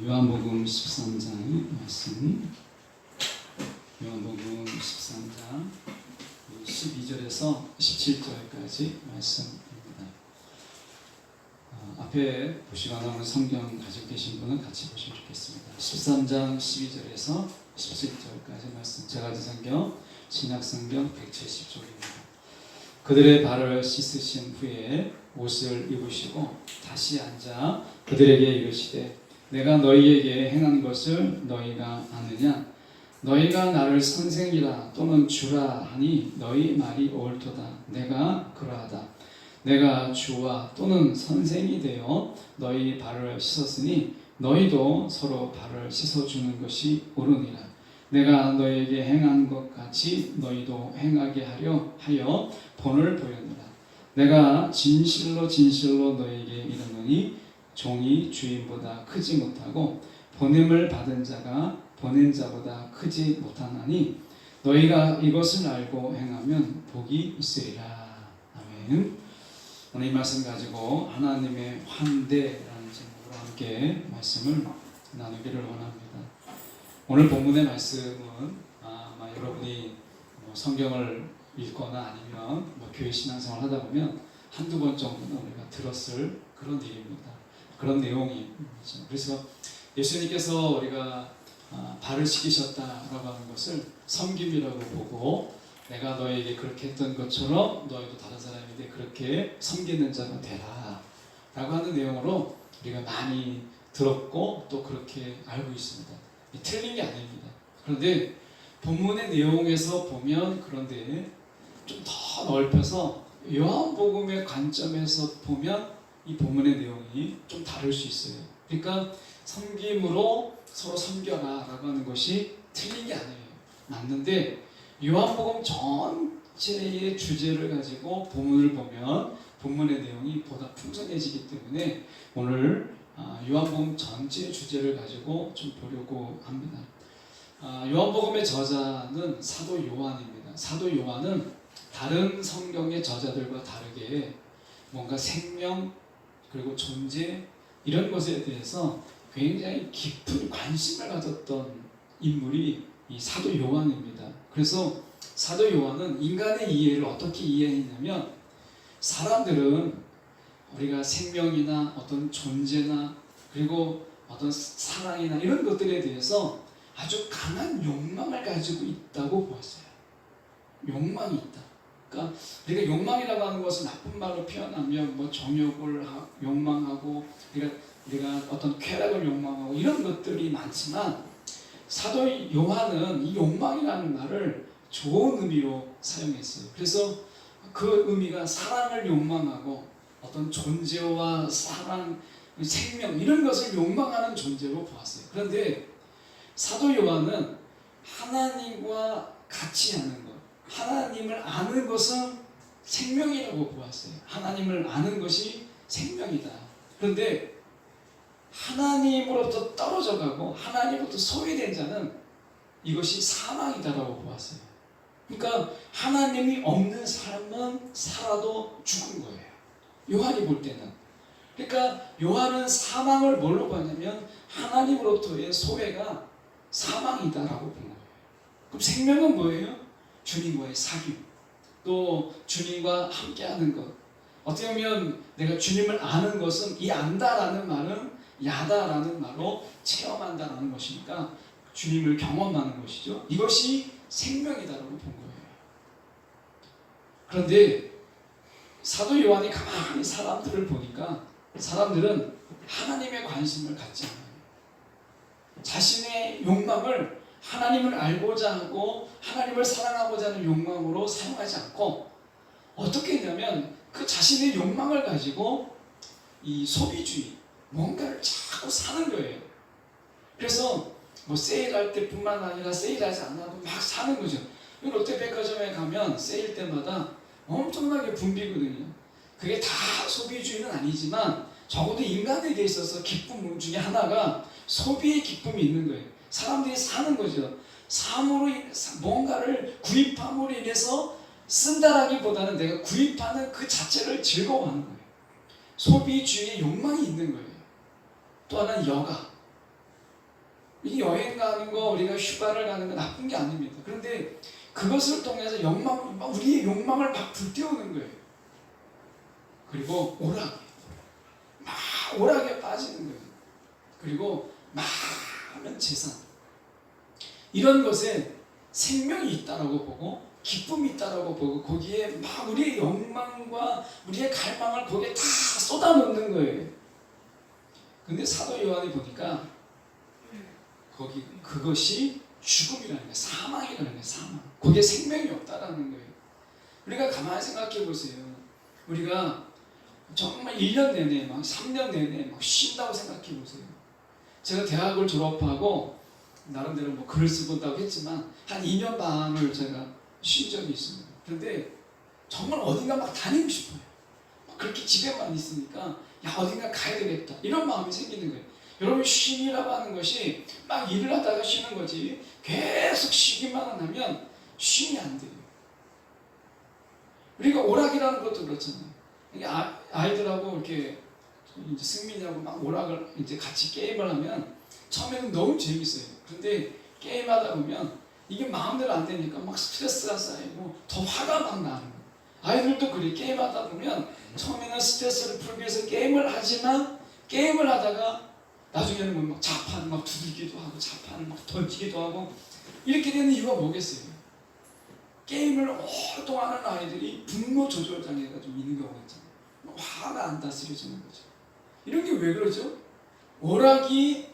요한복음 13장 말씀, 요한복음 13장 12절에서 17절까지 말씀입니다. 앞에 보시거나 오늘 성경 가지고 계신 분은 같이 보시면 좋겠습니다. 13장 12절에서 17절까지 말씀, 제가 가진 성경 신약성경 170쪽입니다. 그들의 발을 씻으신 후에 옷을 입으시고 다시 앉아 그들에게 이르시되 내가 너희에게 행한 것을 너희가 아느냐? 너희가 나를 선생이라 또는 주라 하니 너희 말이 옳도다. 내가 그러하다. 내가 주와 또는 선생이 되어 너희 발을 씻었으니 너희도 서로 발을 씻어주는 것이 옳으니라. 내가 너희에게 행한 것 같이 너희도 행하게 하려 하여 본을 보였노라. 내가 진실로 진실로 너희에게 이르노니 종이 주인보다 크지 못하고 보냄을 받은 자가 보낸 자보다 크지 못하나니 너희가 이것을 알고 행하면 복이 있으리라. 아멘. 오늘 이 말씀 가지고 하나님의 환대라는 제목으로 함께 말씀을 나누기를 원합니다. 오늘 본문의 말씀은 아마 여러분이 성경을 읽거나 아니면 교회 신앙생활 하다 보면 한두 번 정도는 우리가 들었을 그런 일입니다. 그런 내용이 있죠. 그래서 예수님께서 우리가 발을 씻기셨다라고 하는 것을 섬김이라고 보고 내가 너에게 그렇게 했던 것처럼 너희도 다른 사람인데 그렇게 섬기는 자가 되라 라고 하는 내용으로 우리가 많이 들었고 또 그렇게 알고 있습니다. 틀린 게 아닙니다. 그런데 본문의 내용에서 보면 그런데 좀 더 넓혀서 요한복음의 관점에서 보면 이 본문의 내용이 좀 다를 수 있어요. 그러니까 섬김으로 서로 섬겨라 라고 하는 것이 틀린 게 아니에요. 맞는데 요한복음 전체의 주제를 가지고 본문을 보면 본문의 내용이 보다 풍성해지기 때문에 오늘 요한복음 전체의 주제를 가지고 좀 보려고 합니다. 요한복음의 저자는 사도 요한입니다. 사도 요한은 다른 성경의 저자들과 다르게 뭔가 생명 그리고 존재 이런 것에 대해서 굉장히 깊은 관심을 가졌던 인물이 이 사도 요한입니다. 그래서 사도 요한은 인간의 이해를 어떻게 이해했냐면 사람들은 우리가 생명이나 어떤 존재나 그리고 어떤 사랑이나 이런 것들에 대해서 아주 강한 욕망을 가지고 있다고 보았어요. 욕망이 있다. 그러니까 우리가 욕망이라고 하는 것은 나쁜 말로 표현하면 뭐 정욕을 욕망하고 우리가 어떤 쾌락을 욕망하고 이런 것들이 많지만 사도 요한은 이 욕망이라는 말을 좋은 의미로 사용했어요. 그래서 그 의미가 사랑을 욕망하고 어떤 존재와 사랑, 생명 이런 것을 욕망하는 존재로 보았어요. 그런데 사도 요한은 하나님과 같이 하는 것, 하나님을 아는 것은 생명이라고 보았어요. 하나님을 아는 것이 생명이다. 그런데 하나님으로부터 떨어져 가고 하나님으로부터 소외된 자는 이것이 사망이다라고 보았어요. 그러니까 하나님이 없는 삶은 살아도 죽은 거예요. 요한이 볼 때는. 그러니까 요한은 사망을 뭘로 봤냐면 하나님으로부터의 소외가 사망이다라고 본 거예요. 그럼 생명은 뭐예요? 주님과의 사귐, 또 주님과 함께하는 것. 어떻게 보면 내가 주님을 아는 것은 이 안다라는 말은 야다라는 말로 체험한다라는 것이니까 주님을 경험하는 것이죠. 이것이 생명이다라고 본 거예요. 그런데 사도 요한이 가만히 사람들을 보니까 사람들은 하나님의 관심을 갖지 않아요. 자신의 욕망을 하나님을 알고자 하고 하나님을 사랑하고자 하는 욕망으로 사용하지 않고 어떻게 했냐면 그 자신의 욕망을 가지고 이 소비주의 뭔가를 자꾸 사는 거예요. 그래서 뭐 세일할 때뿐만 아니라 세일하지 않아도 막 사는 거죠. 롯데백화점에 가면 세일 때마다 엄청나게 붐비거든요. 그게 다 소비주의는 아니지만 적어도 인간에게 있어서 기쁨 중에 하나가 소비의 기쁨이 있는 거예요. 사람들이 사는 거죠. 삶으로 뭔가를 구입함으로 인해서 쓴다라기보다는 내가 구입하는 그 자체를 즐거워하는 거예요. 소비주의의 욕망이 있는 거예요. 또 하나는 여가. 이 여행 가는 거, 우리가 휴가를 가는 거 나쁜 게 아닙니다. 그런데 그것을 통해서 우리의 욕망을 막 불태우는 거예요. 그리고 오락에 빠지는 거예요. 그리고 많은 재산, 이런 것에 생명이 있다라고 보고 기쁨이 있다라고 보고 거기에 막 우리의 욕망과 우리의 갈망을 거기에 다 쏟아놓는 거예요. 근데 사도 요한이 보니까 그것이 죽음이라는 거예요. 사망이라는 거예요. 사망. 거기에 생명이 없다라는 거예요. 우리가 가만히 생각해 보세요. 우리가 정말 1년 내내 막 3년 내내 막 쉰다고 생각해 보세요. 제가 대학을 졸업하고 나름대로 뭐 글을 쓰본다고 했지만 한 2년 반을 제가 쉰 적이 있습니다. 그런데 정말 어딘가 막 다니고 싶어요. 막 그렇게 집에만 있으니까 야 어딘가 가야 되겠다 이런 마음이 생기는 거예요. 여러분 쉼이라고 하는 것이 막 일을 하다가 쉬는 거지 계속 쉬기만 하면 쉼이 안 돼요. 우리가 오락이라는 것도 그렇잖아요. 아이들하고 이렇게 이제 승민이하고 막 오락을 이제 같이 게임을 하면 처음에는 너무 재밌어요. 그런데 게임하다 보면 이게 마음대로 안 되니까 막 스트레스가 쌓이고 더 화가 막 나는 거예요. 아이들도 그래. 게임하다 보면 처음에는 스트레스를 풀기 위해서 게임을 하지만 게임을 하다가 나중에는 막 자판을 막 두들기도 하고 자판을 막 던지기도 하고 이렇게 되는 이유가 뭐겠어요? 게임을 오랫동안 하는 아이들이 분노 조절 장애가 좀 있는 경우가 있잖아요. 화가 안 다스려지는 거죠. 이런 게 왜 그러죠? 오락이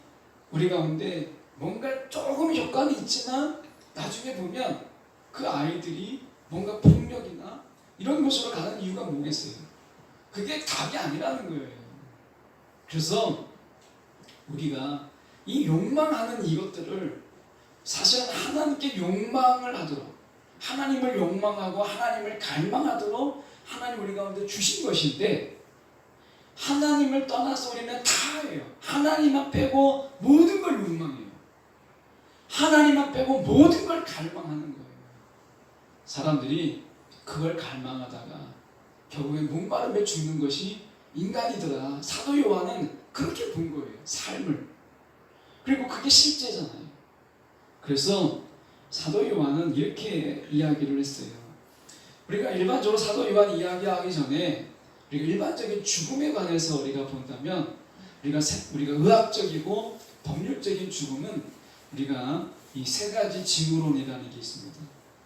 우리 가운데 뭔가 조금 효과는 있지만 나중에 보면 그 아이들이 뭔가 폭력이나 이런 곳으로 가는 이유가 뭐겠어요? 그게 답이 아니라는 거예요. 그래서 우리가 이 욕망하는 이것들을 사실은 하나님께 욕망을 하도록, 하나님을 욕망하고 하나님을 갈망하도록 하나님 우리 가운데 주신 것인데, 하나님을 떠나서 우리는 다예요. 하나님만 빼고 모든 걸 욕망해요. 하나님만 빼고 모든 걸 갈망하는 거예요. 사람들이 그걸 갈망하다가 결국에 목마름에 죽는 것이 인간이더라. 사도 요한은 그렇게 본 거예요. 삶을. 그리고 그게 실제잖아요. 그래서 사도 요한은 이렇게 이야기를 했어요. 우리가 일반적으로 사도 요한이 이야기하기 전에 우리가 일반적인 죽음에 관해서 우리가 본다면 우리가 의학적이고 법률적인 죽음은 우리가 이 세 가지 징후론이라는 게 있습니다.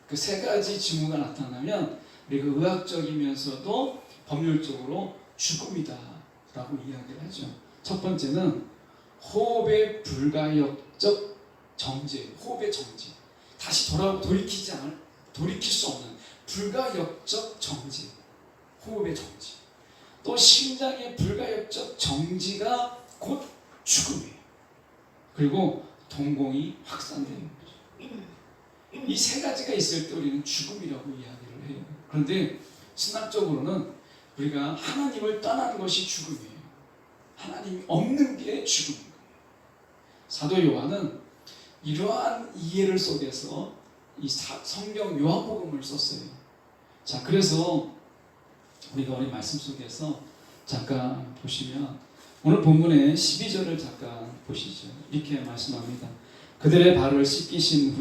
그 세 가지 징후가 나타나면 우리가 의학적이면서도 법률적으로 죽음이다 라고 이야기를 하죠. 첫 번째는 호흡의 불가역적 정지, 호흡의 정지. 다시 돌이킬 수 없는 불가역적 정지, 호흡의 정지. 또 심장의 불가역적 정지가 곧 죽음이에요. 그리고 동공이 확산되는 거죠. 이 세 가지가 있을 때 우리는 죽음이라고 이야기를 해요. 그런데 신학적으로는 우리가 하나님을 떠나는 것이 죽음이에요. 하나님이 없는 게 죽음인 거예요. 사도 요한은 이러한 이해를 속에서 이 성경 요한복음을 썼어요. 자, 그래서 우리가 오늘 말씀 속에서 잠깐 보시면 오늘 본문의 12절을 잠깐 보시죠. 이렇게 말씀합니다. 그들의 발을 씻으신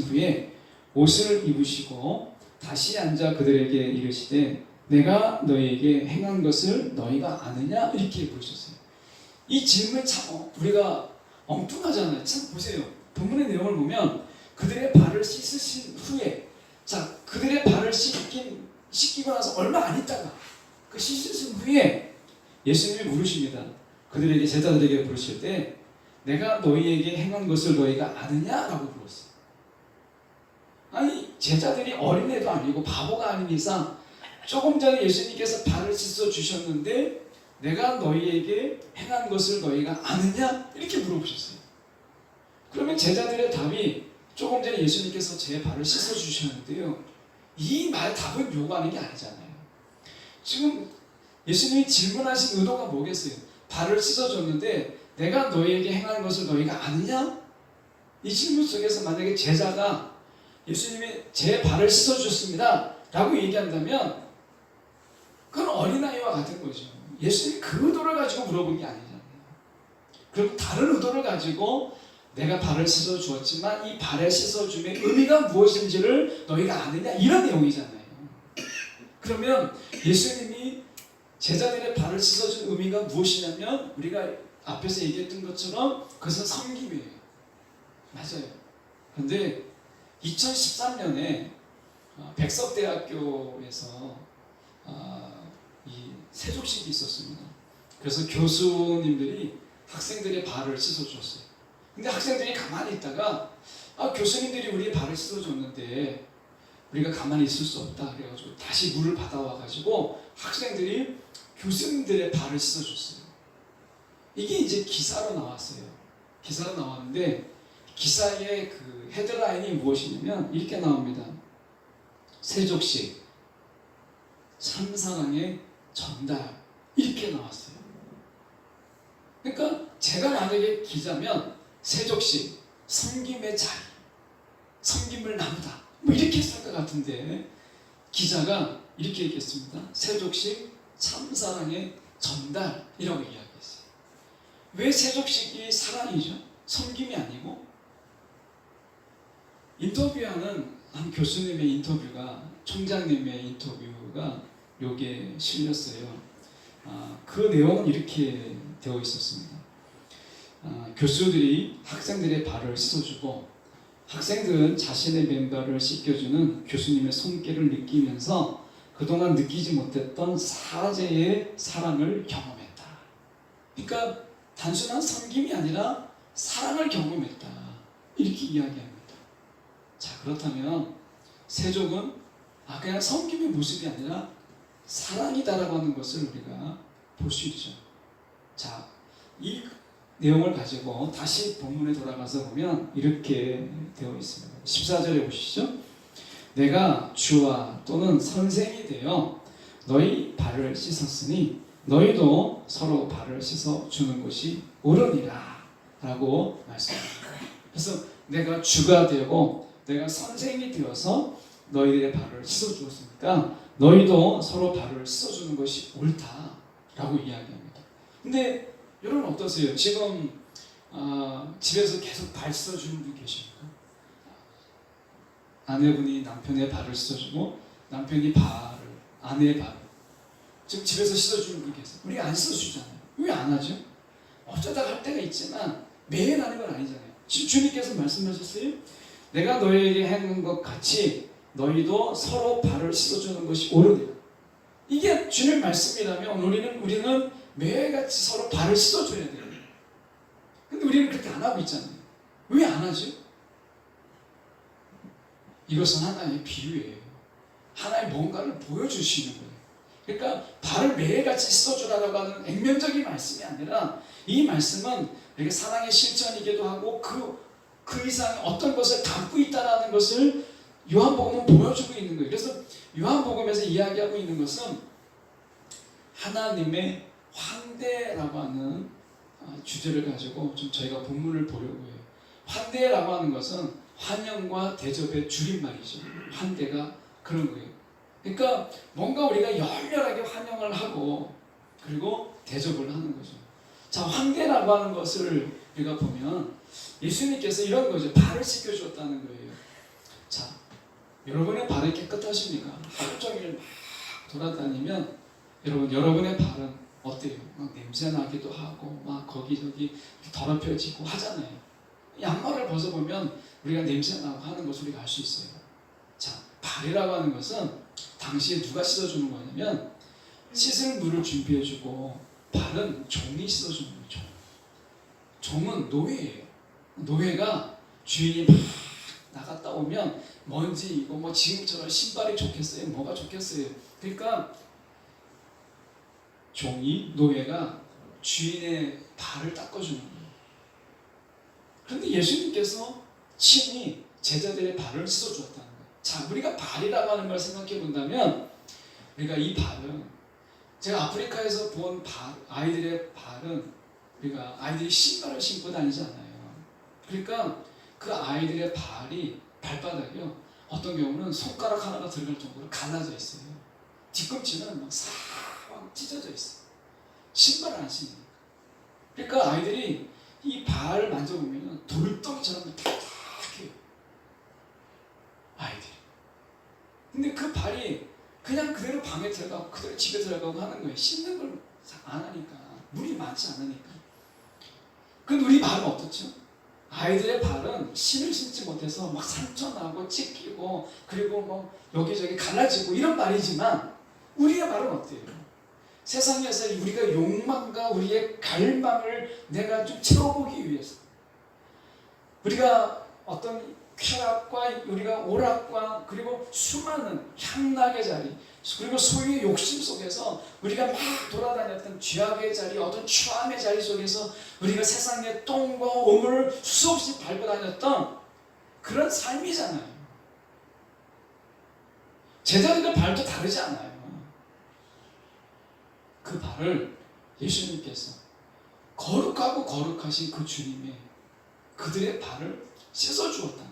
후에 옷을 입으시고 다시 앉아 그들에게 이르시되 내가 너희에게 행한 것을 너희가 아느냐? 이렇게 보셨어요. 이 질문이 참 우리가 엉뚱하잖아요. 참 보세요. 본문의 내용을 보면 그들의 발을 씻으신 후에, 자, 그들의 발을 씻기고 나서 얼마 안 있다가 그 씻으신 후에 예수님이 물으십니다. 그들에게, 제자들에게 부르실 때 내가 너희에게 행한 것을 너희가 아느냐? 라고 물었어요. 아니, 제자들이 어린애도 아니고 바보가 아닌 이상 조금 전에 예수님께서 발을 씻어 주셨는데 내가 너희에게 행한 것을 너희가 아느냐? 이렇게 물어보셨어요. 그러면 제자들의 답이 조금 전에 예수님께서 제 발을 씻어 주셨는데요, 이 말 답은 요구하는 게 아니잖아요. 지금 예수님이 질문하신 의도가 뭐겠어요? 발을 씻어줬는데 내가 너희에게 행한 것을 너희가 아느냐? 이 질문 속에서 만약에 제자가 예수님이 제 발을 씻어주셨습니다 라고 얘기한다면 그건 어린아이와 같은 거죠. 예수님이 그 의도를 가지고 물어본 게 아니잖아요. 그럼 다른 의도를 가지고 내가 발을 씻어 주었지만 이 발에 씻어 줌의 의미가 무엇인지를 너희가 아느냐, 이런 내용이잖아요. 그러면 예수님이 제자들의 발을 씻어 준 의미가 무엇이냐면 우리가 앞에서 얘기했던 것처럼 그것은 섬김이에요. 맞아요. 그런데 2013년에 백석대학교에서 이 세족식이 있었습니다. 그래서 교수님들이 학생들의 발을 씻어줬어요. 근데 학생들이 가만히 있다가 교수님들이 우리의 발을 씻어줬는데 우리가 가만히 있을 수 없다 그래가지고 다시 물을 받아와가지고 학생들이 교수님들의 발을 씻어줬어요. 이게 이제 기사로 나왔어요. 기사로 나왔는데 기사의 그 헤드라인이 무엇이냐면 이렇게 나옵니다. 세족식 참사랑의 전달, 이렇게 나왔어요. 그러니까 제가 만약에 기자면 세족식 섬김의 자리, 섬김을 나누다, 뭐 이렇게 했을 것 같은데 기자가 이렇게 얘기했습니다. 세족식 참사랑의 전달이라고 이야기했어요. 왜 세족식이 사랑이죠? 섬김이 아니고? 인터뷰하는 한 교수님의 인터뷰가, 총장님의 인터뷰가 여기에 실렸어요. 그 내용은 이렇게 되어 있었습니다. 교수들이 학생들의 발을 씻어주고 학생들은 자신의 맨발을 씻겨주는 교수님의 손길을 느끼면서 그동안 느끼지 못했던 사제의 사랑을 경험했다. 그러니까 단순한 섬김이 아니라 사랑을 경험했다, 이렇게 이야기합니다. 자, 그렇다면 세족은 그냥 섬김의 모습이 아니라 사랑이다라고 하는 것을 우리가 볼 수 있죠. 자, 이 내용을 가지고 다시 본문에 돌아가서 보면 이렇게 되어 있습니다. 14절에 보시죠. 내가 주와 또는 선생이 되어 너희 발을 씻었으니 너희도 서로 발을 씻어 주는 것이 옳으니라 라고 말씀합니다. 그래서 내가 주가 되고 내가 선생이 되어서 너희들의 발을 씻어 주었으니까 너희도 서로 발을 씻어 주는 것이 옳다라고 이야기합니다. 근데 여러분 어떠세요? 지금 집에서 계속 발 씻어주는 분 계십니까? 아내분이 남편의 발을 씻어주고 남편이 아내의 발을 지금 집에서 씻어주는 분 계세요. 우리가 안 씻어주잖아요. 왜 안 하죠? 어쩌다가 할 때가 있지만 매일 하는 건 아니잖아요. 주님께서 말씀하셨어요. 내가 너희에게 행한 것 같이 너희도 서로 발을 씻어주는 것이 옳으니라. 이게 주님 말씀이라면 우리는 매일같이 서로 발을 씻어줘야 돼요. 근데 우리는 그렇게 안 하고 있잖아요. 왜 안 하죠? 이것은 하나의 비유예요. 하나의 뭔가를 보여주시는 거예요. 그러니까 발을 매일같이 씻어주라고 하는 액면적인 말씀이 아니라 이 말씀은 우리가 사랑의 실천이기도 하고 그 이상의 어떤 것을 담고 있다는 것을 요한복음은 보여주고 있는 거예요. 그래서 요한복음에서 이야기하고 있는 것은 하나님의 환대라고 하는 주제를 가지고 좀 저희가 본문을 보려고 해요. 환대라고 하는 것은 환영과 대접의 줄임말이죠. 환대가 그런 거예요. 그러니까 뭔가 우리가 열렬하게 환영을 하고 그리고 대접을 하는 거죠. 자, 환대라고 하는 것을 우리가 보면 예수님께서 이런 거죠. 발을 씻겨주었다는 거예요. 자, 여러분의 발이 깨끗하십니까? 하루 종일 막 돌아다니면 여러분의 발은 어때요? 막 냄새 나기도 하고 막 거기저기 더럽혀지고 하잖아요. 양말을 벗어보면 우리가 냄새 나고 하는 것을 우리가 알 수 있어요. 자, 발이라고 하는 것은 당시에 누가 씻어주는 거냐면 씻을 물을 준비해주고 발은 종이 씻어주는 거죠. 종은 노예예요. 노예가 주인이 막 나갔다 오면 먼지 이고 뭐 지금처럼 신발이 좋겠어요? 뭐가 좋겠어요? 그러니까 노예가 주인의 발을 닦아주는 거예요. 그런데 예수님께서 친히 제자들의 발을 씻어주었다는 거예요. 자, 우리가 발이라고 하는 걸 생각해 본다면 우리가 이 발은 제가 아프리카에서 본 아이들의 발은 우리가 아이들이 신발을 신고 다니지 않아요. 그러니까 그 아이들의 발바닥이요, 어떤 경우는 손가락 하나가 들어갈 정도로 갈라져 있어요. 뒤꿈치는 막 싹 찢어져 있어요. 신발을 안 신으니까. 그러니까 아이들이 이 발을 만져보면 돌덩이처럼 딱딱해요. 아이들이. 근데 그 발이 그냥 그대로 방에 들어가고 그대로 집에 들어가고 하는 거예요. 씻는 걸 안 하니까. 물이 많지 않으니까. 근데 우리 발은 어떻죠? 아이들의 발은 신을 신지 못해서 막 상처나고 찢기고 그리고 뭐 여기저기 갈라지고 이런 발이지만 우리의 발은 어때요? 세상에서 우리가 욕망과 우리의 갈망을 내가 좀 채워보기 위해서 우리가 어떤 쾌락과 우리가 오락과 그리고 수많은 향락의 자리 그리고 소유의 욕심 속에서 우리가 막 돌아다녔던 죄악의 자리 어떤 추함의 자리 속에서 우리가 세상의 똥과 오물을 수없이 밟고 다녔던 그런 삶이잖아요. 제자들의 발도 다르지 않아요. 그 발을 예수님께서 거룩하고 거룩하신 그 주님의 그들의 발을 씻어주었다는 거예요.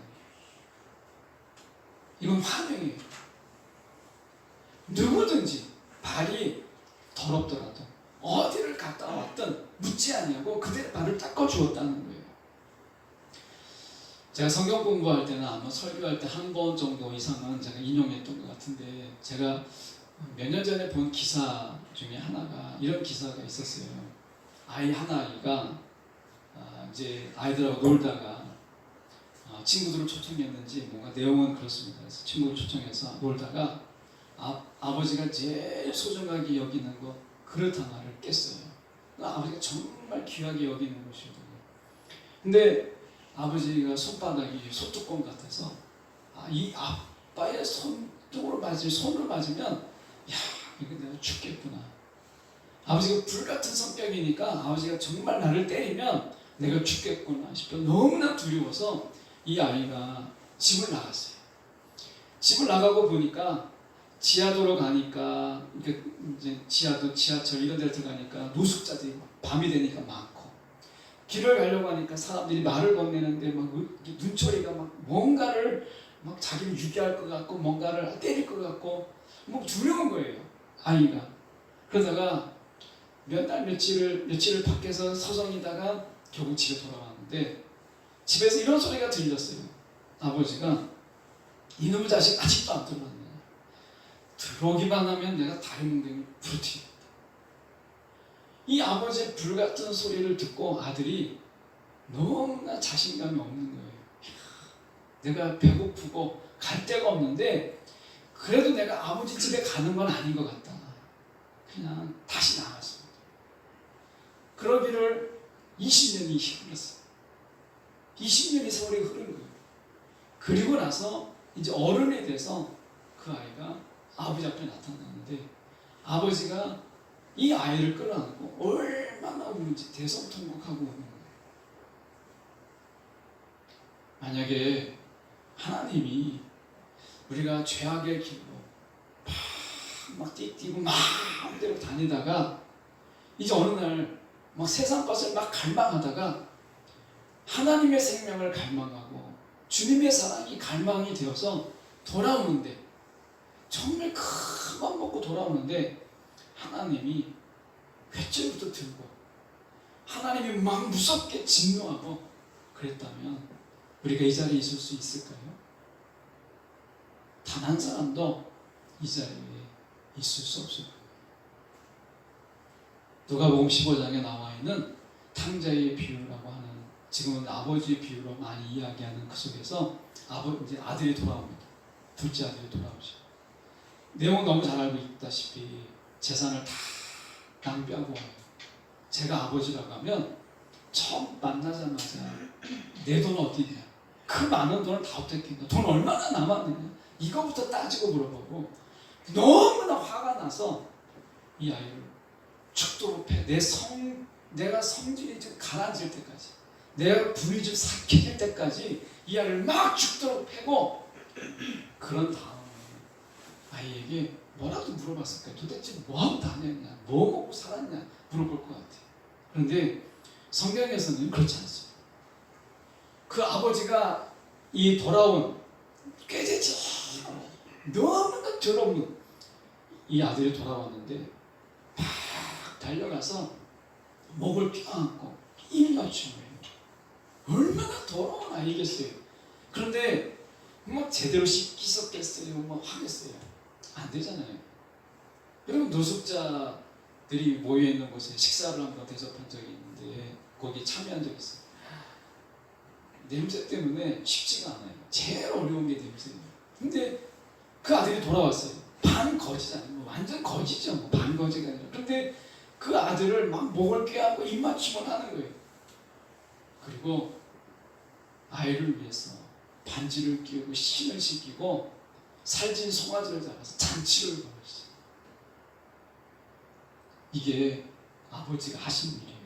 이건 환영이에요. 누구든지 발이 더럽더라도 어디를 갔다 왔든 묻지 않냐고 그들의 발을 닦아주었다는 거예요. 제가 성경 공부할 때는 아마 설교할 때 한 번 정도 이상은 제가 인용했던 것 같은데 제가 몇 년 전에 본 기사 중에 하나가 이런 기사가 있었어요. 아이 하나가 이제 아이들하고 놀다가 친구들을 초청했는지 뭔가 내용은 그렇습니다. 그래서 친구를 초청해서 놀다가 아버지가 제일 소중하게 여기는 거 그릇 하나를 깼어요. 아버지가 정말 귀하게 여기는 것이거든요. 근데 아버지가 손바닥이 소뚜껑 같아서 이 아빠의 손으로 맞으면 야 이거 내가 죽겠구나. 아버지가 불같은 성격이니까 아버지가 정말 나를 때리면 내가 죽겠구나 싶어 너무나 두려워서 이 아이가 집을 나갔어요. 집을 나가고 보니까 지하도로 가니까 이제 지하철 이런 데를 들어가니까 노숙자들이 밤이 되니까 많고 길을 가려고 하니까 사람들이 말을 건네는데 막 눈초리가 막 뭔가를 막 자기를 유기할 것 같고 뭔가를 때릴 것 같고 뭐 두려운 거예요. 아이가. 그러다가 몇 날 며칠을 밖에서 서성이다가 결국 집에 돌아왔는데 집에서 이런 소리가 들렸어요. 아버지가 이놈의 자식 아직도 안 들어왔네. 들어오기만 하면 내가 다리 뭉댕이 부러뜨리겠다. 이 아버지의 불같은 소리를 듣고 아들이 너무나 자신감이 없는 거예요. 내가 배고프고 갈 데가 없는데 그래도 내가 아버지 집에 가는 건 아닌 것 같다. 그냥 다시 나갔습니다. 그러기를 20년이 흘렀어요. 20년이 세월이 흐른 거예요. 그리고 나서 이제 어른이 돼서 그 아이가 아버지 앞에 나타났는데 아버지가 이 아이를 끌어안고 얼마나 우는지 대성통곡하고 우는 거예요. 만약에 하나님이 우리가 죄악의 길로 막 뛰고 마음대로 다니다가 이제 어느 날 막 세상 것을 막 갈망하다가 하나님의 생명을 갈망하고 주님의 사랑이 갈망이 되어서 돌아오는데 정말 큰 맘 먹고 돌아오는데 하나님이 횟줄부터 들고 하나님이 막 무섭게 진노하고 그랬다면 우리가 이 자리에 있을 수 있을까요? 단 한 사람도 이 자리에 있을 수 없을 거예요. 누가복음 15장에 나와 있는 탕자의 비유라고 하는 지금은 아버지의 비유로 많이 이야기하는 그 속에서 이제 아들이 돌아옵니다. 둘째 아들이 돌아오죠. 내용 너무 잘 알고 있다시피 재산을 다 낭비하고 와요. 제가 아버지라고 하면 처음 만나자마자 내 돈 어디냐? 그 많은 돈을 다 어떻게 했냐? 돈 얼마나 남았느냐? 이거부터 따지고 물어보고 너무나 화가 나서 이 아이를 죽도록 패. 내가 성질이 좀 가라앉을 때까지 내가 불이 좀 삭혀질 때까지 이 아이를 막 죽도록 패고 그런 다음에 아이에게 뭐라도 물어봤을 거야. 도대체 뭐하고 다녔냐? 뭐 먹고 살았냐? 물어볼 것 같아. 그런데 성경에서는 그렇지 않습니다. 그 아버지가 이 돌아온 꾀죄지 너무나 더러운 이 아들이 돌아왔는데 막 달려가서 목을 껴안고 입 맞춘 거예요. 얼마나 더러운 아이겠어요. 그런데 뭐 제대로 씻겠어요? 뭐 하겠어요? 안 되잖아요. 여러분, 노숙자들이 모여있는 곳에 식사를 한번 대접한 적이 있는데 거기 참여한 적이 있어요. 냄새 때문에 쉽지가 않아요. 제일 어려운 게 냄새예요. 근데 그 아들이 돌아왔어요. 반 거지잖아요. 뭐 완전 거지죠. 뭐 반 거지가 아니라. 근데 그 아들을 막 목을 꿰하고 입맞춤을 하는 거예요. 그리고 아이를 위해서 반지를 끼우고 신을 신기고 살진 송아지를 잡아서 잔치를 벌였어요. 이게 아버지가 하신 일이에요.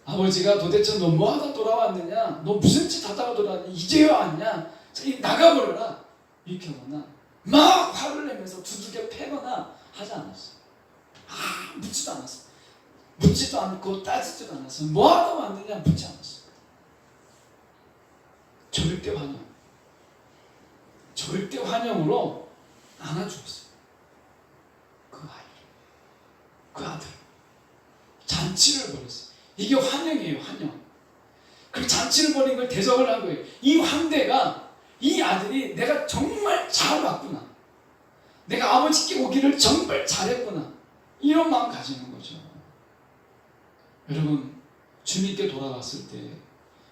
아버지가 도대체 너 뭐하다 돌아왔느냐? 너 무슨 짓 하다가 돌아왔냐? 이제야 왔냐? 나가버려라! 이렇게 하거나 막 화를 내면서 두들겨 패거나 하지 않았어요. 묻지도 않았어요. 묻지도 않고 따지지도 않았어요. 뭐하다 왔느냐? 묻지 않았어요. 절대 환영. 절대 환영으로 안아주었어요. 그 아이를. 그 아들. 잔치를 벌였어요. 이게 환영이에요. 환영. 그 잔치를 벌인 걸 대접을 한 거예요. 이 환대가 이 아들이 내가 정말 잘 왔구나. 내가 아버지께 오기를 정말 잘했구나. 이런 마음 가지는 거죠. 여러분, 주님께 돌아왔을 때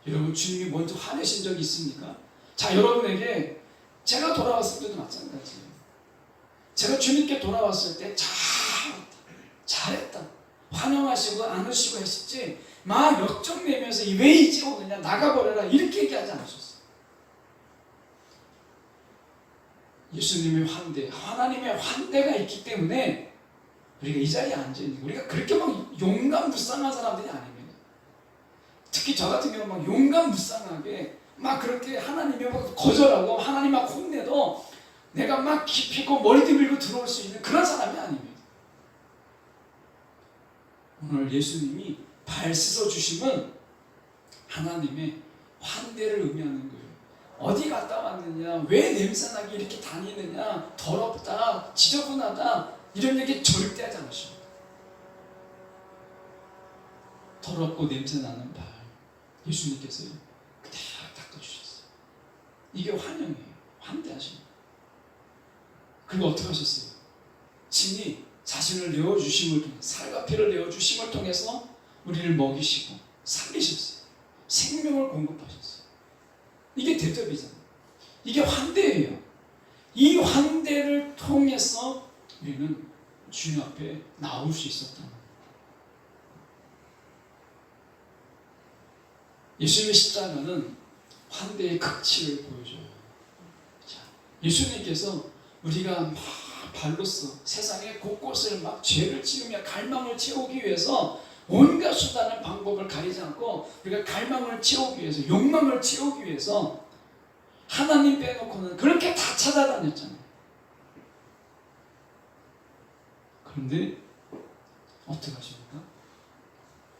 여러분, 주님이 먼저 화내신 적이 있습니까? 자, 여러분에게 제가 돌아왔을 때도 마찬가지예요. 제가 주님께 돌아왔을 때 잘했다. 환영하시고 안으시고 했었지 막 역정내면서 왜 이제 오느냐, 나가버려라, 이렇게 얘기하지 않으셨어요. 예수님의 환대, 하나님의 환대가 있기 때문에 우리가 이 자리에 앉아있는, 우리가 그렇게 막 용감무쌍한 사람들이 아닙니다. 특히 저 같은 경우는 막 용감무쌍하게 막 그렇게 하나님이 막 거절하고 하나님 막 혼내도 내가 막 깊이 있고 머리 들고 들어올 수 있는 그런 사람이 아닙니다. 오늘 예수님이 발 씻어주심은 하나님의 환대를 의미하는 거예요. 어디 갔다 왔느냐, 왜 냄새나게 이렇게 다니느냐, 더럽다, 지저분하다, 이런 얘기 절대 하지 않으십니다. 더럽고 냄새나는 발, 예수님께서 그대로 닦아주셨어요. 이게 환영이에요. 환대하십니다. 그리고 어떻게 하셨어요? 친히 자신을 내어주심을 통해, 살과 피를 내어주심을 통해서 우리를 먹이시고 살리셨어요. 생명을 공급하셨어요. 이게 대접이잖아요. 이게 환대예요. 이 환대를 통해서 우리는 주님 앞에 나올 수 있었다는 거예요. 예수님의 십자가는 환대의 극치를 보여줘요. 자, 예수님께서 우리가 막 발로써 세상의 곳곳을 막 죄를 지으며 갈망을 채우기 위해서 온갖 수단을 방법을 가리지 않고 우리가 갈망을 채우기 위해서, 욕망을 채우기 위해서 하나님 빼놓고는 그렇게 다 찾아다녔잖아요. 그런데 어떻게 하십니까?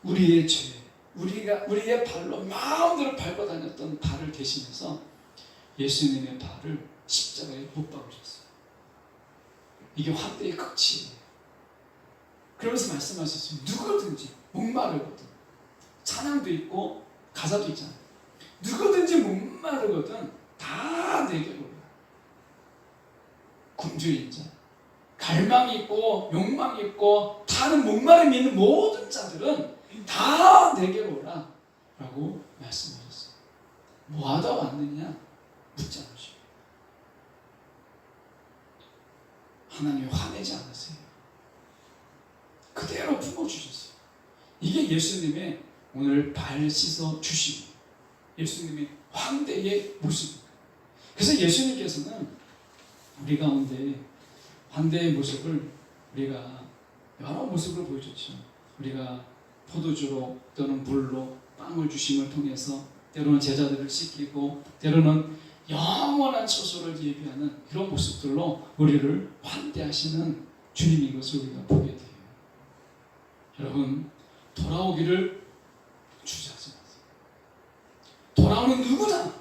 우리의 죄, 우리의 발로 마음대로 밟아 다녔던 발을 대신해서 예수님의 발을 십자가에 못 박으셨어요. 이게 환대의 극치예요. 그러면서 말씀하셨어요. 누구든지 목마르거든, 찬양도 있고 가사도 있잖아요. 누구든지 목마르거든 다 내게로 오라. 굶주린 자, 갈망이 있고 욕망이 있고 타는 목마름이 있는 모든 자들은 다 내게로 오라 라고 말씀하셨어요. 뭐하다 왔느냐 묻지 않으시고 하나님이 화내지 않으세요. 그대로 품어주셨어요. 이게 예수님의 오늘 발 씻어 주심이에요. 예수님의 환대의 모습입니다. 그래서 예수님께서는 우리 가운데 환대의 모습을 우리가 여러 모습을 보여줬죠. 우리가 포도주로 또는 물로 빵을 주심을 통해서 때로는 제자들을 씻기고 때로는 영원한 처소를 예비하는 그런 모습들로 우리를 환대하시는 주님인 것을 우리가 보게 돼요. 여러분, 돌아오기를 주저하지 마세요. 돌아오는 누구나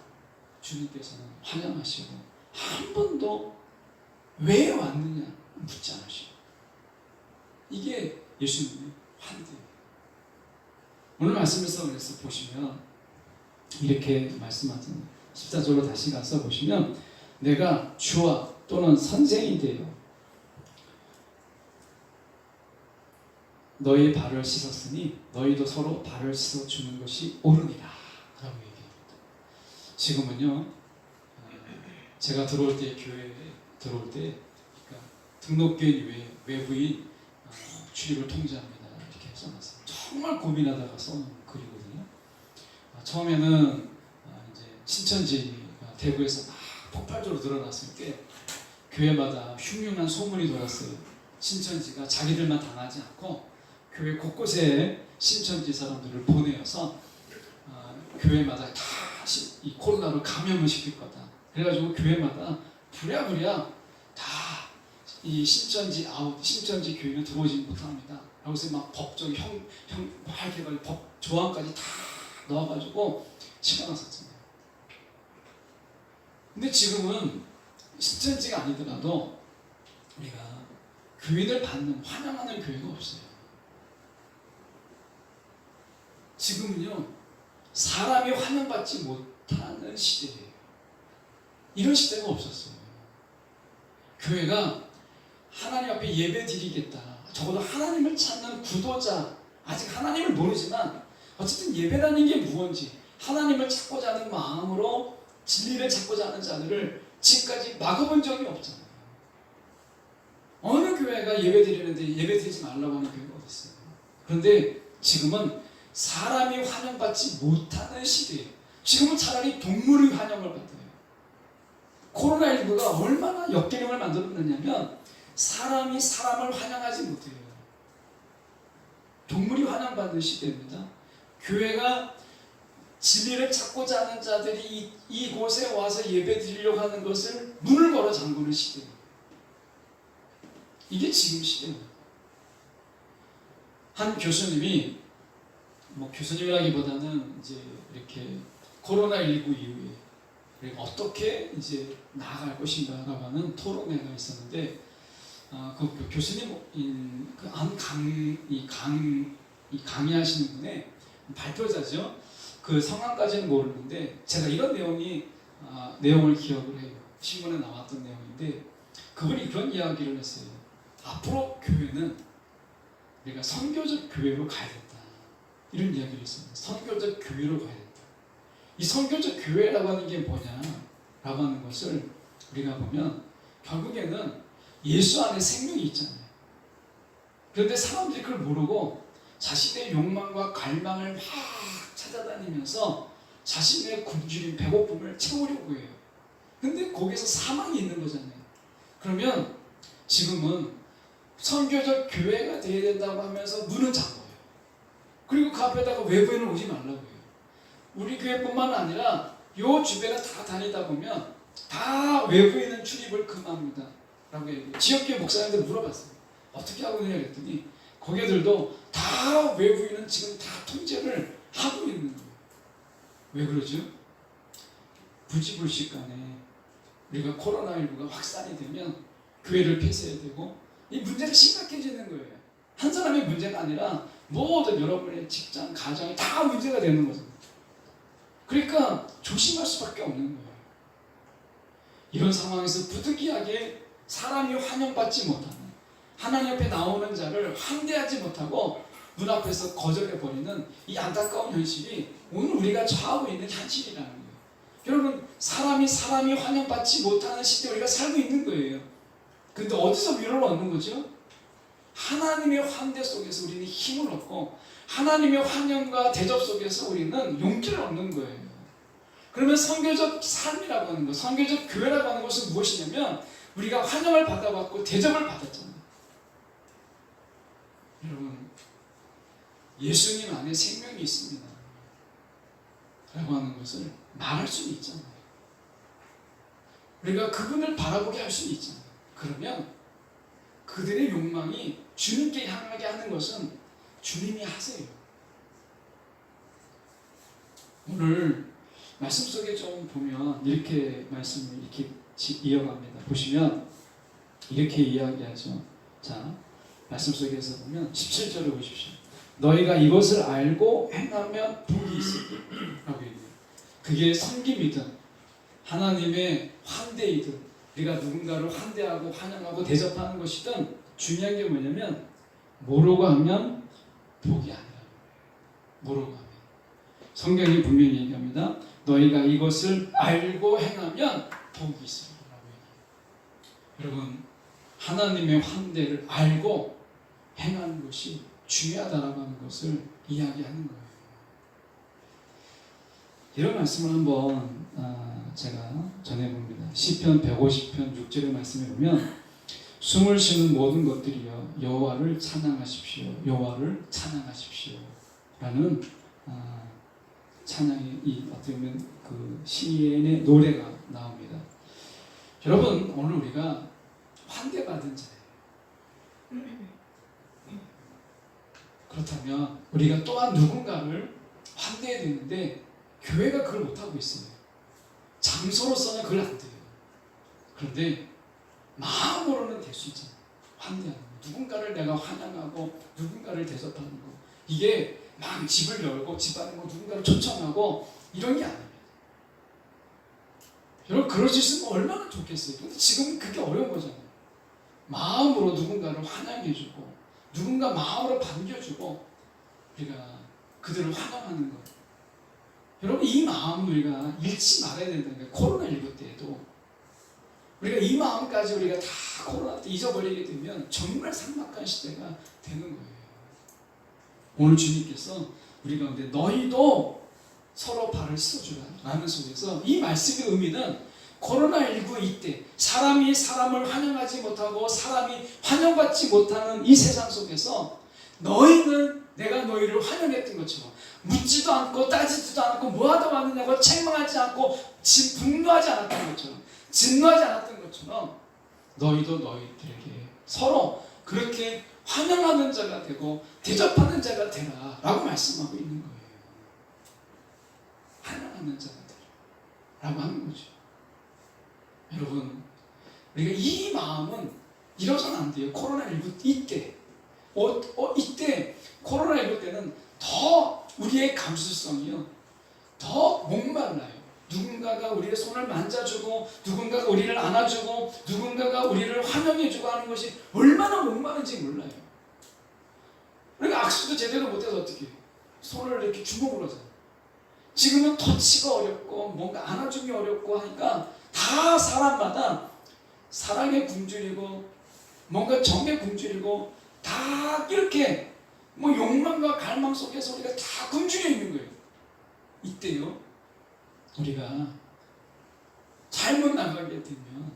주님께서는 환영하시고 한 번도 왜 왔느냐 묻지 않으시고, 이게 예수님의 환대예요. 오늘 말씀에서 그래서 보시면 이렇게 말씀하잖아요. 14절로 다시 가서 보시면 내가 주와 또는 선생이 되어 너희 발을 씻었으니 너희도 서로 발을 씻어주는 것이 옳으니라 라고 얘기합니다. 지금은요, 제가 들어올 때 교회에 들어올 때 그러니까 등록교인 외부인 출입을 통제합니다 이렇게 써놨어요. 정말 고민하다가 써놓은 글이거든요. 처음에는 이제 신천지가 대구에서 막 폭발적으로 늘어났을 때 교회마다 흉흉한 소문이 돌았어요. 신천지가 자기들만 당하지 않고 교회 곳곳에 신천지 사람들을 보내어서 교회마다 다 이 코로나로 감염을 시킬 거다. 그래가지고 교회마다 부랴부랴 다 이 신천지 신천지 교회는 들어오지 못합니다. 여기서 막 법적 법 조항까지 다 넣어가지고 집어넣었잖아요. 근데 지금은 신천지가 아니더라도 우리가 교인을 받는 환영하는 교회가 없어요. 지금은요, 사람이 환영받지 못하는 시대예요. 이런 시대가 없었어요. 교회가 하나님 앞에 예배 드리겠다. 적어도 하나님을 찾는 구도자, 아직 하나님을 모르지만 어쨌든 예배라는 게 무언지 하나님을 찾고자 하는 마음으로 진리를 찾고자 하는 자들을 지금까지 막아본 적이 없잖아요. 어느 교회가 예배 드리는데 예배 드리지 말라고 하는 교회가 어디 있어요? 그런데 지금은 사람이 환영받지 못하는 시대예요. 지금은 차라리 동물이 환영을 받아요. 코로나19가 얼마나 역기능을 만들었느냐면 사람이 사람을 환영하지 못해요. 동물이 환영받는 시대입니다. 교회가 진리를 찾고자 하는 자들이 이곳에 와서 예배 드리려고 하는 것을 문을 걸어 잠그는 시대예요. 이게 지금 시대입니다. 한 교수님이 교수님이라기보다는 이제 이렇게 코로나19 이후에 우리가 어떻게 이제 나아갈 것인가라고 하는 토론회가 있었는데 그 교수님 강의하시는 분의 발표자죠. 그 성함까지는 모르는데 제가 이런 내용을 기억을 해요. 신문에 나왔던 내용인데 그분이 그런 이야기를 했어요. 앞으로 교회는 우리가 선교적 교회로 가야겠다. 이런 이야기를 했습니다. 선교적 교회로 가야겠다. 이 선교적 교회라고 하는 게 뭐냐라고 하는 것을 우리가 보면 결국에는 예수 안에 생명이 있잖아요. 그런데 사람들이 그걸 모르고 자신의 욕망과 갈망을 막 찾아다니면서 자신의 굶주림, 배고픔을 채우려고 해요. 근데 거기서 사망이 있는 거잖아요. 그러면 지금은 선교적 교회가 되어야 된다고 하면서 문은 잠궈요. 그리고 그 앞에다가 외부인은 오지 말라고 해요. 우리 교회뿐만 아니라 요 주변에 다 다니다 보면 다 외부인은 출입을 금합니다 라고 얘기해요. 지역교회 목사님들 물어봤어요. 어떻게 하고 있느냐 그랬더니 거기들도 다 외부인은 지금 다 통제를 하고 있는 거예요. 왜 그러죠? 부지불식간에 우리가 코로나19가 확산이 되면 교회를 폐쇄해야 되고 이 문제가 심각해지는 거예요. 한 사람의 문제가 아니라 모든 여러분의 직장, 가정이 다 문제가 되는 거죠. 그러니까 조심할 수밖에 없는 거예요. 이런 상황에서 부득이하게 사람이 환영받지 못하는 하나님 앞에 나오는 자를 환대하지 못하고 문 앞에서 거절해버리는 이 안타까운 현실이 오늘 우리가 처하고 있는 현실이라는 거예요. 여러분, 사람이 환영받지 못하는 시대에 우리가 살고 있는 거예요. 근데 어디서 위로를 얻는 거죠? 하나님의 환대 속에서 우리는 힘을 얻고 하나님의 환영과 대접 속에서 우리는 용기를 얻는 거예요. 그러면 선교적 삶이라고 하는 것, 선교적 교회라고 하는 것은 무엇이냐면 우리가 환영을 받아봤고 대접을 받았잖아요. 여러분, 예수님 안에 생명이 있습니다 라고 하는 것을 말할 수는 있잖아요. 우리가 그분을 바라보게 할 수는 있잖아요. 그러면 그들의 욕망이 주님께 향하게 하는 것은 주님이 하세요. 오늘 말씀 속에 좀 보면 이렇게 말씀을 이렇게 이어갑니다. 보시면 이렇게 이야기하죠. 자, 말씀 속에서 보면 17절을 보십시오. 너희가 이것을 알고 행하면 복이 있을 라고 얘기해요. 그게 섬김이든 하나님의 환대이든 우리가 누군가를 환대하고 환영하고 대접하는 것이든 중요한 게 뭐냐면 모르고 하면 복이 아니라 모르고 하면 성경이 분명히 얘기합니다. 너희가 이것을 알고 행하면 복이 있으리라고 얘기해요. 여러분 하나님의 환대를 알고 행하는 것이 중요하다라고 하는 것을 이야기하는 거예요. 이런 말씀을 한번 제가 전해봅니다. 시편 150편 6절의 말씀에 보면 숨을 쉬는 모든 것들이여 여호와를 찬양하십시오. 여호와를 찬양하십시오. 라는 찬양이 어떻게 보면 그 시인의 노래가 나옵니다. 여러분 오늘 우리가 환대받은 자예요. 그렇다면 우리가 또한 누군가를 환대해야 되는데 교회가 그걸 못하고 있어요. 장소로서는 그걸 안 돼요. 그런데 마음으로는 될 수 있잖아요. 환대하는 거. 누군가를 내가 환영하고 누군가를 대접하는 거. 이게 막 집을 열고 집안에 뭐 누군가를 초청하고 이런 게 아니에요. 여러분 그럴 수 있으면 얼마나 좋겠어요. 근데 지금 그게 어려운 거잖아요. 마음으로 누군가를 환영해주고 누군가 마음으로 반겨주고 우리가 그들을 환영하는 것. 여러분 이 마음 우리가 잃지 말아야 된다는 거예요. 코로나19 때에도 우리가 이 마음까지 우리가 다 코로나 때 잊어버리게 되면 정말 삭막한 시대가 되는 거예요. 오늘 주님께서 우리 가운데 너희도 서로 발을 씻어주라 라는 속에서 이 말씀의 의미는 코로나19 이때 사람이 사람을 환영하지 못하고 사람이 환영받지 못하는 이 세상 속에서 너희는 내가 너희를 환영했던 것처럼 묻지도 않고 따지지도 않고 뭐하다 왔느냐고 책망하지 않고 분노하지 않았던 것처럼 진노하지 않았던 것처럼 너희도 너희들에게 서로 그렇게 환영하는 자가 되고 대접하는 자가 되라 라고 말씀하고 있는 거예요. 환영하는 자가 되라 라고 하는 거죠. 여러분 우리가 이 마음은 이러서는 안 돼요. 코로나19 이때 이때 코로나19 때는 더 우리의 감수성이요 더 목말라요. 누군가가 우리의 손을 만져주고 누군가가 우리를 안아주고 누군가가 우리를 환영해주고 하는 것이 얼마나 목마른지 몰라요. 우리가 악수도 제대로 못해서 어떻게 해요? 손을 이렇게 주먹으로 하잖아요. 지금은 터치가 어렵고 뭔가 안아주기 어렵고 하니까 다 사람마다 사랑의 굶주리고 뭔가 정의 굶주리고 다 이렇게 뭐 욕망과 갈망 속에서 우리가 다 굶주려 있는 거예요. 이때요 우리가 잘못 나가게 되면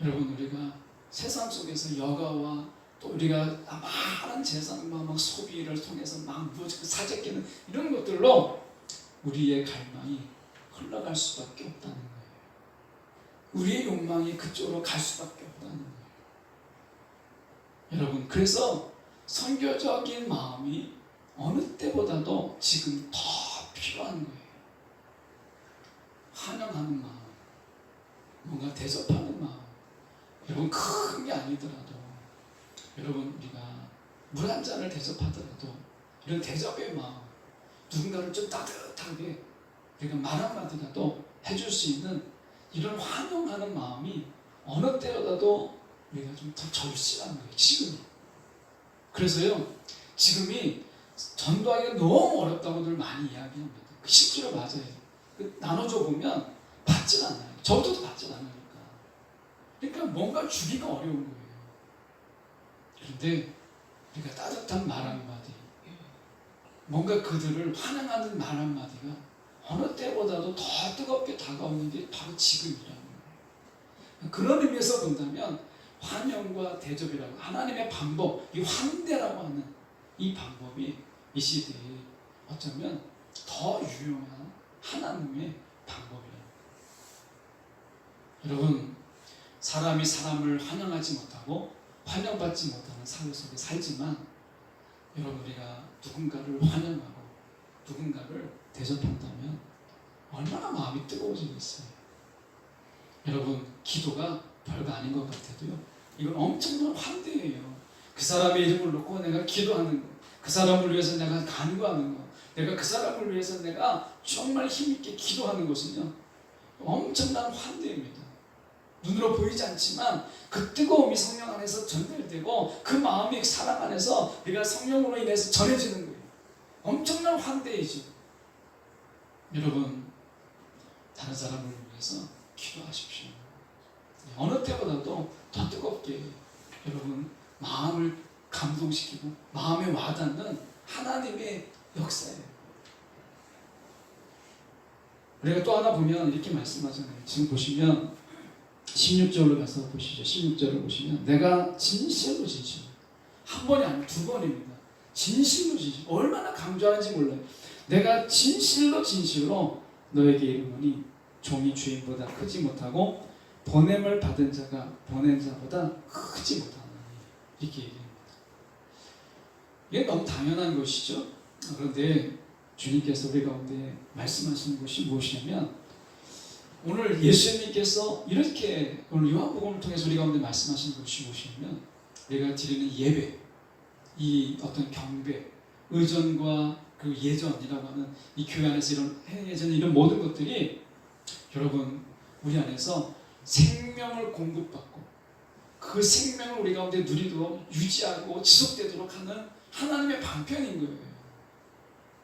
여러분 우리가 세상 속에서 여가와 또 우리가 많은 재산과 막 소비를 통해서 막 사재기는 이런 것들로 우리의 갈망이 흘러갈 수밖에 없다는 거예요. 우리의 욕망이 그쪽으로 갈 수밖에 없다는 거예요. 여러분 그래서 선교적인 마음이 어느 때보다도 지금 더 필요한 거예요. 환영하는 마음, 뭔가 대접하는 마음. 여러분 큰 게 아니더라도 여러분 우리가 물 한 잔을 대접하더라도 이런 대접의 마음, 누군가를 좀 따뜻하게 우리가 말 한마디라도 해줄 수 있는 이런 환영하는 마음이 어느 때보다도 우리가 좀 더 절실한 거예요. 지금이. 그래서요 지금이 전도하기가 너무 어렵다고들 많이 이야기합니다. 실제로 맞아요. 나눠줘 보면 받질 않아요. 저도 받질 않으니까. 그러니까 뭔가 주기가 어려운 거예요. 그런데 우리가 따뜻한 말 한마디, 뭔가 그들을 환영하는 말 한마디가 어느 때보다도 더 뜨겁게 다가오는 게 바로 지금이라는 거예요. 그런 의미에서 본다면 환영과 대접이라고 하나님의 방법, 이 환대라고 하는 이 방법이 이 시대에 어쩌면 더 유용한 하나님의 방법이에요. 여러분 사람이 사람을 환영하지 못하고 환영받지 못하는 사회 속에 살지만 여러분 우리가 누군가를 환영하고 누군가를 대접한다면 얼마나 마음이 뜨거워지겠어요. 여러분 기도가 별거 아닌 것 같아도요 이건 엄청난 환대예요. 그 사람의 이름을 놓고 내가 기도하는 거, 그 사람을 위해서 내가 간구하는 거, 내가 그 사람을 위해서 내가 정말 힘있게 기도하는 것은요, 엄청난 환대입니다. 눈으로 보이지 않지만 그 뜨거움이 성령 안에서 전달되고 그 마음이 사랑 안에서 우리가 성령으로 인해서 전해지는 거예요. 엄청난 환대이죠. 여러분, 다른 사람을 위해서 기도하십시오. 어느 때보다도 더 뜨겁게 여러분 마음을 감동시키고 마음에 와닿는 하나님의 역사예요. 우리가 또 하나 보면 이렇게 말씀하잖아요. 지금 보시면 16절로 가서 보시죠. 16절을 보시면 내가 진실로 한 번이 아니고 두 번입니다. 진실로 얼마나 강조하는지 몰라요. 내가 진실로 너에게 이르노니 종이 주인보다 크지 못하고 보냄을 받은 자가 보낸 자보다 크지 못하노니, 이렇게 얘기합니다. 이게 너무 당연한 것이죠. 그런데 주님께서 우리 가운데 말씀하시는 것이 무엇이냐면, 오늘 예수님께서 이렇게 오늘 요한복음을 통해서 우리 가운데 말씀하시는 것이 무엇이냐면, 우리가 드리는 예배, 이 어떤 경배, 의전과 그 예전이라고 하는 이 교회 안에서 이런 예전 이런 모든 것들이 여러분 우리 안에서 생명을 공급받고 그 생명을 우리 가운데 누리도록 유지하고 지속되도록 하는 하나님의 방편인 거예요.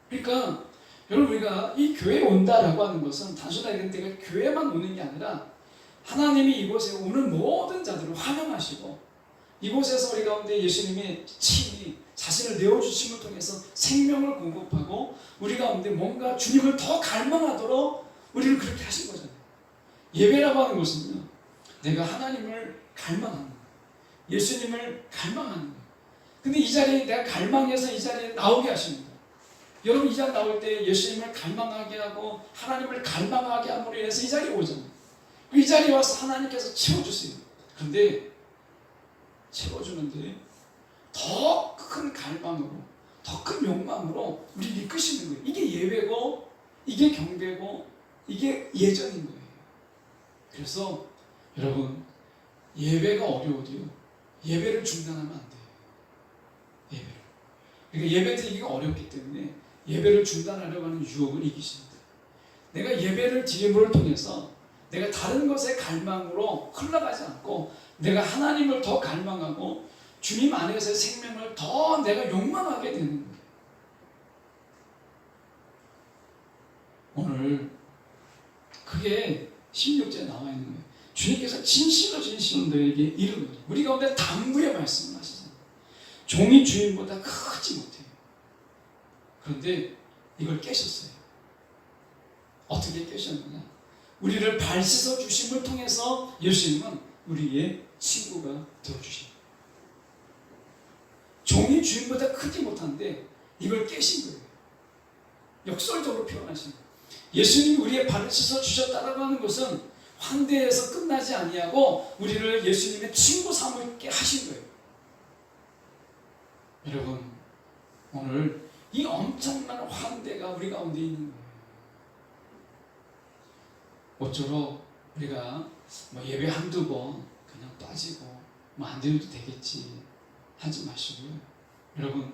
그러니까 여러분, 우리가 이 교회에 온다라고 하는 것은 단순하게 내가 교회만 오는 게 아니라 하나님이 이곳에 오는 모든 자들을 환영하시고 이곳에서 우리 가운데 예수님이 친히 자신을 내어주심을 통해서 생명을 공급하고 우리 가운데 뭔가 주님을 더 갈망하도록 우리를 그렇게 하신 거잖아요. 예배라고 하는 것은요, 내가 하나님을 갈망하는 거예요. 예수님을 갈망하는 거예요. 근데 이 자리에 내가 갈망해서 이 자리에 나오게 하십니다. 여러분, 이 자리에 나올 때 예수님을 갈망하게 하고 하나님을 갈망하게 함으로 인해서 이 자리에 오잖아요. 이 자리에 와서 하나님께서 채워주세요. 그런데 채워주는데 더 큰 갈망으로, 더 큰 욕망으로 우리를 이끄시는 거예요. 이게 예배고, 이게 경배고, 이게 예전인 거예요. 그래서 여러분, 예배가 어려워도요, 예배를 중단하면 안 돼요. 예배를. 그러니까 예배 드리기가 어렵기 때문에 예배를 중단하려고 하는 유혹을 이기십니다. 내가 예배를 드림을 통해서 내가 다른 것의 갈망으로 흘러가지 않고 내가 하나님을 더 갈망하고 주님 안에서의 생명을 더 내가 욕망하게 되는 거예요. 오늘 그게 16절에 나와 있는 거예요. 주님께서 진실로 너에게 이르노니, 우리 가운데 당부의 말씀을 하시잖아요. 종이 주인보다 크지 못해요. 그런데 이걸 깨셨어요. 어떻게 깨셨느냐? 우리를 발 씻어 주심을 통해서 예수님은 우리의 친구가 되어주십니다. 종이 주인보다 크지 못한데 이걸 깨신 거예요. 역설적으로 표현하신 거예요. 예수님이 우리의 발을 씻어 주셨다라고 하는 것은 환대에서 끝나지 아니하고 우리를 예수님의 친구 삼게 하신 거예요. 여러분, 오늘 이 엄청난 환대가 우리 가운데 있는 거예요. 모쪼록 우리가 예배 한두 번 그냥 빠지고 안 드려도 되겠지 하지 마시고요. 여러분,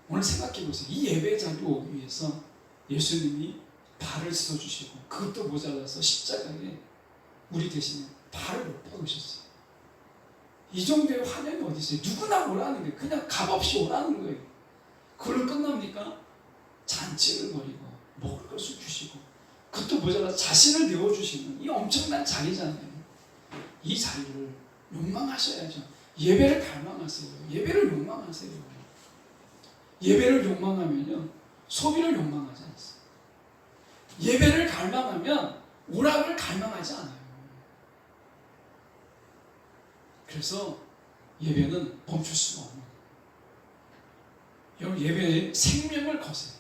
오늘 생각해 보세요. 이 예배 자리에 오기 위해서 예수님이 발을 씻어주시고 그것도 모자라서 십자가에 우리 대신에 발을 못 박으셨어요. 이 정도의 환영이 어디 있어요? 누구나 오라는 거예요. 그냥 값없이 오라는 거예요. 그걸로 끝납니까? 잔치를 벌이고 먹을 것을 주시고 그것도 모자라서 자신을 내어주시는 이 엄청난 자리잖아요. 이 자리를 욕망하셔야죠. 예배를 갈망하세요. 예배를 욕망하세요. 예배를 욕망하면요, 소비를 욕망하지 않습니다. 예배를 갈망하면 오락을 갈망하지 않아요. 그래서 예배는 멈출 수가 없는 거예요. 여러분, 예배에 생명을 거세요.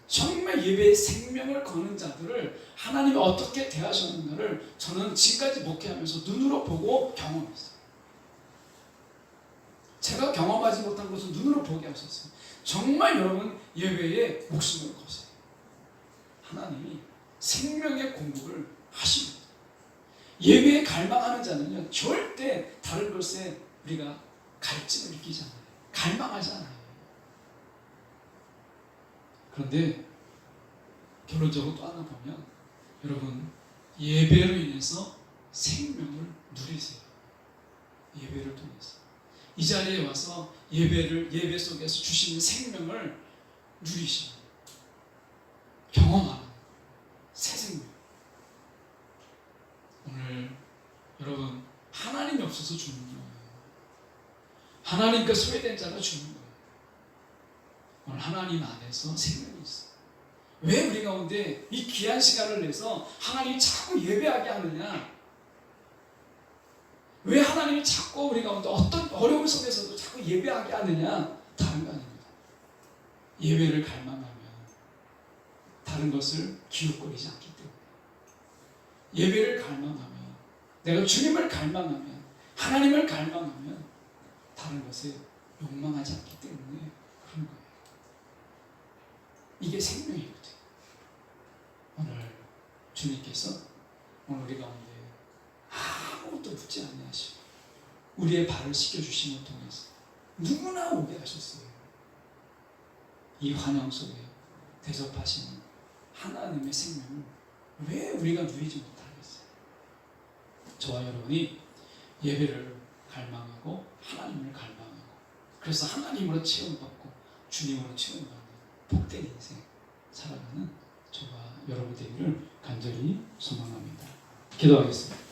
정말 예배에 생명을 거는 자들을 하나님이 어떻게 대하셨는가를 저는 지금까지 목회하면서 눈으로 보고 경험했어요. 제가 경험하지 못한 것을 눈으로 보게 하셨어요. 정말 여러분, 예배에 목숨을 거세요. 하나님이 생명의 공급을 하십니다. 예배에 갈망하는 자는요, 절대 다른 것에 우리가 갈증을 느끼지 않아요. 갈망하지 않아요. 그런데 결론적으로 또 하나 보면 여러분 예배로 인해서 생명을 누리세요. 예배를 통해서 이 자리에 와서 예배 속에서 주시는 생명을 누리시는, 경험하는 새 생명. 오늘 여러분 하나님이 없어서 죽는 거예요. 하나님과 소외된 자가 죽는 거예요. 오늘 하나님 안에서 생명이 있어요. 왜 우리 가운데 이 귀한 시간을 내서 하나님이 자꾸 예배하게 하느냐? 왜 하나님이 자꾸 우리 가운데 어떤 어려움 속에서도 자꾸 예배하게 하느냐? 다른 거 아닙니다. 예배를 갈망하면 다른 것을 기웃거리지 않기 때문에, 예배를 갈망하면, 내가 주님을 갈망하면, 하나님을 갈망하면 다른 것에 욕망하지 않기 때문에 그런 거예요. 이게 생명이거든요. 오늘 주님께서 오늘 우리 가운데 아무것도 묻지 아니하시고 우리의 발을 씻겨주심을 통해서 누구나 오게 하셨어요. 이 환영 속에 대접하시는 하나님의 생명을 왜 우리가 누리지 못하겠어요? 저와 여러분이 예배를 갈망하고 하나님을 갈망하고, 그래서 하나님으로 체험받고 주님으로 체험받는 복된 인생 살아가는 저와 여러분 되기를 간절히 소망합니다. 기도하겠습니다.